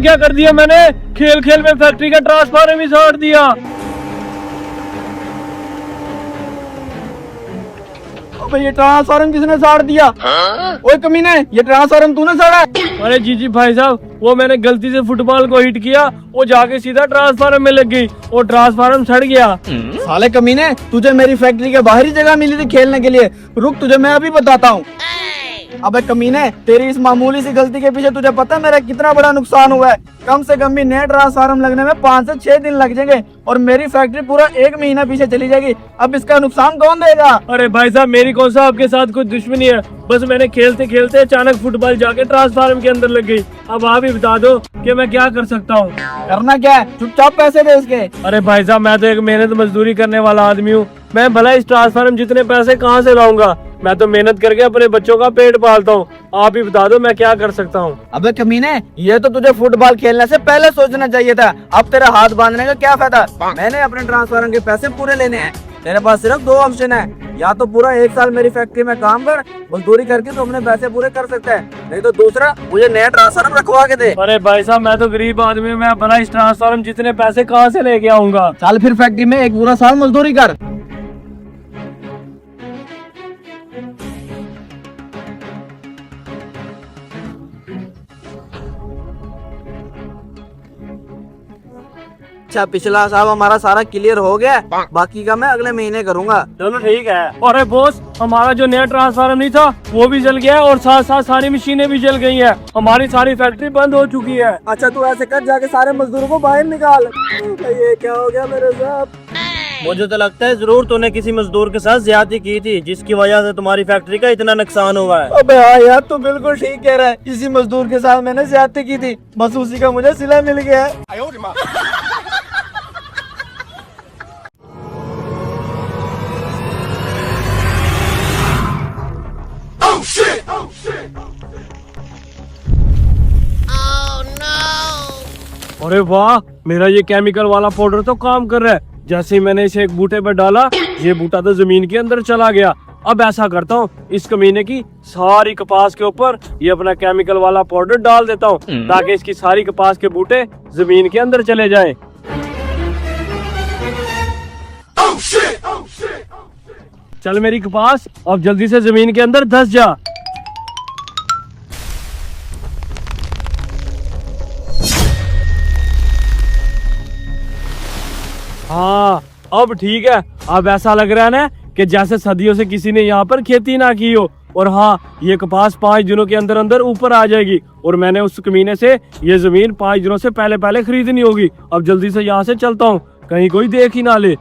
क्या कर दिया मैंने? खेल खेल में फैक्ट्री का ट्रांसफार्मर ही साड़ दिया। अबे ये ट्रांसफार्मर किसने साड़ दिया? ओए कमीने, ये ट्रांसफार्मर तूने साड़ा? अरे जी भाई साहब, वो मैंने गलती से फुटबॉल को हिट किया, वो जाके सीधा ट्रांसफार्मर में लग गई, वो ट्रांसफार्मर सड़ गया। साले कमीने, तुझे मेरी फैक्ट्री के बाहर ही जगह मिली थी खेलने के लिए। रुक, तुझे मैं अभी बताता हूँ। अबे कमीने, तेरी इस मामूली सी गलती के पीछे तुझे पता है मेरा कितना बड़ा नुकसान हुआ है? कम से कम भी नया ट्रांसफार्मर लगने में 5 से 6 दिन लग जाएंगे और मेरी फैक्ट्री पूरा 1 महीना पीछे चली जाएगी। अब इसका नुकसान कौन देगा? अरे भाई साहब, मेरी कौन सा आपके साथ कोई दुश्मनी है? बस मैंने खेलते खेलते अचानक फुटबॉल जाके ट्रांसफार्मर के अंदर लग गई। अब आप ही बता दो कि मैं क्या कर सकता हूँ। करना क्या है? चुपचाप पैसे दे इसके। अरे भाई साहब, मैं तो एक मेहनत मजदूरी करने वाला आदमी हूँ। मैं भला इस ट्रांसफार्मर जितने पैसे कहाँ से लाऊंगा? मैं तो मेहनत करके अपने बच्चों का पेट पालता हूँ। आप ही बता दो मैं क्या कर सकता हूँ। अबे कमीने, ये तो तुझे फुटबॉल खेलने से पहले सोचना चाहिए था। अब तेरा हाथ बांधने का क्या फायदा? मैंने अपने ट्रांसफार्मर के पैसे पूरे लेने हैं। तेरे पास सिर्फ 2 ऑप्शन है, या तो पूरा 1 साल मेरी फैक्ट्री में काम कर, मजदूरी करके तो अपने पैसे पूरे कर सकता है, नहीं तो दूसरा मुझे नया ट्रांसफार्मर रखवा के दे। अरे भाई साहब, मैं तो गरीब आदमी हूँ, मैं भला इस ट्रांसफार्मर जितने पैसे कहाँ से लेके आऊंगा? चल फिर फैक्ट्री में 1 पूरा साल मजदूरी कर। अच्छा, पिछला साहब हमारा सारा क्लियर हो गया, बाकी का मैं अगले महीने करूंगा। चलो ठीक है। अरे बॉस, हमारा जो नया ट्रांसफार्मर नहीं था वो भी जल गया है और साथ साथ सारी मशीनें भी जल गई हैं। हमारी सारी फैक्ट्री बंद हो चुकी है। अच्छा, तू ऐसे कर, जाके सारे मजदूरों को बाहर निकाल। ये क्या हो गया मेरे साथ? मुझे तो लगता है जरूर तूने किसी मजदूर के साथ ज्यादती की थी, जिसकी वजह से तुम्हारी फैक्ट्री का इतना नुकसान हुआ है। अबे हाँ यार, तू बिल्कुल ठीक कह रहा है। इसी मजदूर के साथ मैंने ज्यादती की थी, बस उसी का मुझे सिला मिल गया है। अरे वाह, मेरा ये केमिकल वाला पाउडर तो काम कर रहा है। जैसे ही मैंने इसे एक बूटे पर डाला, ये बूटा तो जमीन के अंदर चला गया। अब ऐसा करता हूँ, इस कमीने की सारी कपास के ऊपर ये अपना केमिकल वाला पाउडर डाल देता हूँ, ताकि इसकी सारी कपास के बूटे जमीन के अंदर चले जाएं। चल मेरी कपास, अब जल्दी से जमीन के अंदर धंस जा। हाँ, अब ठीक है। अब ऐसा लग रहा है ना कि जैसे सदियों से किसी ने यहाँ पर खेती ना की हो। और हाँ, ये कपास 5 दिनों के अंदर अंदर ऊपर आ जाएगी और मैंने उस कमीने से ये जमीन 5 दिनों से पहले खरीदनी होगी। अब जल्दी से यहाँ से चलता हूँ, कहीं कोई देख ही ना ले।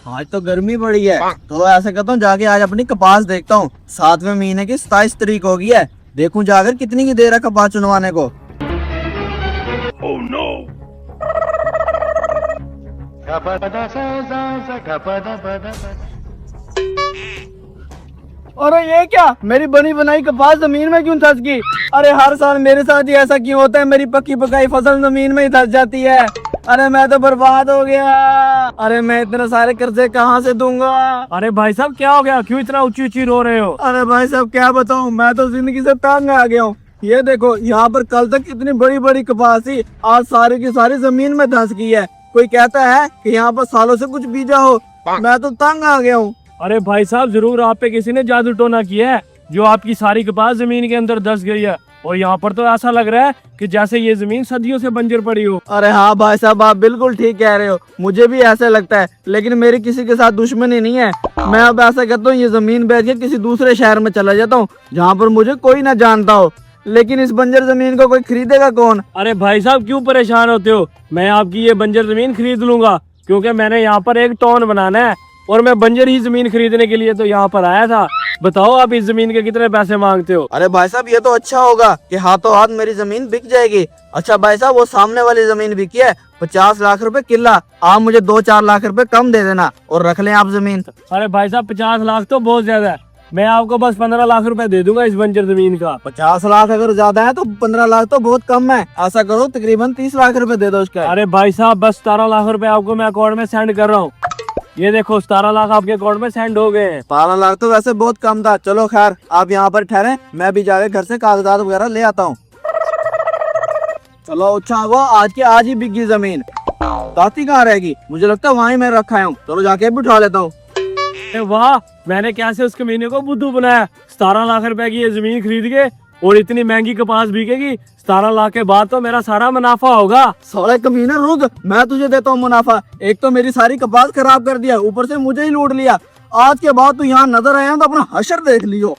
आज तो गर्मी बड़ी है, तो ऐसा करता हूँ, जाके आज अपनी कपास देखता हूँ। 7वें महीने की 27 तारीख हो गई है, देखूं जाकर कितनी की देर है कपास चुनवाने को। Oh, no. अरे ये क्या, मेरी बनी बनाई कपास जमीन में क्यों धंस गई? अरे हर साल मेरे साथ ही ऐसा क्यों होता है? मेरी पक्की पकाई फसल जमीन में ही धंस जाती है। अरे मैं तो बर्बाद हो गया। अरे मैं इतने सारे कर्जे कहाँ से दूंगा? अरे भाई साहब, क्या हो गया? क्यों इतना ऊंची ऊंची रो रहे हो? अरे भाई साहब, क्या बताऊं, मैं तो जिंदगी से तंग आ गया हूँ। ये देखो, यहाँ पर कल तक इतनी बड़ी बड़ी कपास थी, आज सारी की सारी जमीन में धंस गई है। कोई कहता है कि यहाँ पर सालों से कुछ बीजा हो, मैं तो तंग आ गया हूँ। अरे भाई साहब, जरूर आप पे किसी ने जादू टोना किया है, जो आपकी सारी कपास जमीन के अंदर धंस गई है। और यहाँ पर तो ऐसा लग रहा है कि जैसे ये जमीन सदियों से बंजर पड़ी हो। अरे हाँ भाई साहब, आप बिल्कुल ठीक कह रहे हो, मुझे भी ऐसा लगता है। लेकिन मेरी किसी के साथ दुश्मनी नहीं है। मैं अब ऐसा करता हूँ, ये जमीन बेच के किसी दूसरे शहर में चला जाता हूँ, जहाँ पर मुझे कोई ना जानता हो। लेकिन इस बंजर जमीन को कोई खरीदेगा कौन? अरे भाई साहब, क्यों परेशान होते हो? मैं आपकी ये बंजर जमीन खरीद लूंगा, क्योंकि मैंने यहाँ पर एक टाउन बनाना है और मैं बंजर ही जमीन खरीदने के लिए तो यहाँ पर आया था। बताओ आप इस जमीन के कितने पैसे मांगते हो? अरे भाई साहब, ये तो अच्छा होगा कि हाथों हाथ मेरी जमीन बिक जाएगी। अच्छा भाई साहब, वो सामने वाली जमीन बिकी है 50 लाख रुपए किला। आप मुझे 2-4 लाख रुपए कम दे देना और रख लें आप जमीन। अरे भाई साहब, 50 लाख तो बहुत ज्यादा है। मैं आपको बस 15 लाख रुपए दे दूंगा इस बंजर जमीन का। 50 लाख अगर ज्यादा है तो 15 लाख तो बहुत कम है। ऐसा करो, तकरीबन 30 लाख रुपए दे दो उसका। अरे भाई साहब, बस 17 लाख रुपए आपको मैं अकाउंट में सेंड कर रहा हूँ। ये देखो, 17 लाख आपके अकाउंट में सेंड हो गए हैं। 12 लाख तो वैसे बहुत कम था। चलो खैर, आप यहाँ पर ठहरे, मैं भी जाके घर से कागजात वगैरह ले आता हूँ। चलो अच्छा हुआ आज के आज ही बिकी जमीन। दाती कहाँ रहेगी? मुझे लगता है वहीं मैं रखा हूँ। चलो जाके भी उठा लेता हूँ। अरे वाह, मैंने कैसे उस कमीने को बुद्धू बनाया। 17 लाख रुपए की ये जमीन खरीद के और इतनी महंगी कपास बिकेगी। 17 लाख के बाद तो मेरा सारा मुनाफा होगा। साले कमीने रुक, मैं तुझे देता हूँ मुनाफा। एक तो मेरी सारी कपास खराब कर दिया, ऊपर से मुझे ही लूट लिया। आज के बाद तू यहाँ नजर आया तो अपना हशर देख लियो।